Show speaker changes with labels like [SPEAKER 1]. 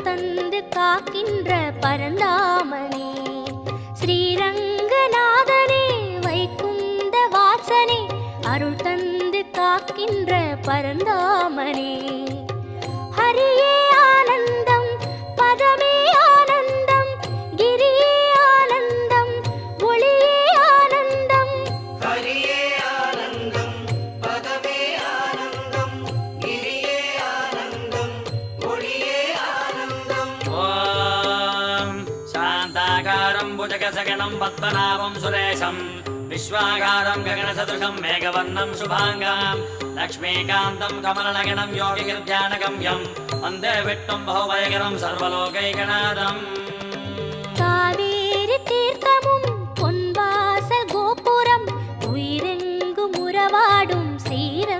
[SPEAKER 1] தந்து காக்கின்ற பரந்தாமனே ஸ்ரீரங்கநாதனே வைகுந்த வாசனே அருள் தந்து காக்கின்ற பரந்தாமனே ஹரியே ஆனந்தம் பதமே ஆனந்தம் கிரியே ஆனந்தம் ஒளியே ஆனந்தம்
[SPEAKER 2] ஹரியே ஆனந்தம் பதமே ஆனந்தம் கிரியே ஆனந்தம் ஒளியே ஆனந்தம்.
[SPEAKER 3] ஓம் சாந்தாகாரம் புஜகசகனம் பத்மநாபம் சுரேஷம் விஸ்வாகாரம் ககனசதுஷம் மேகவர்ணம் சுபாங்கம் லக்ஷ்மீகாந்தம் கமலநகனம் யோகிகிர்த்யானகம்யம் வந்தே விட்டும் பகுவயகரம் சர்வலோகைகநாதம்.
[SPEAKER 1] காவேரி தீர்த்தமும்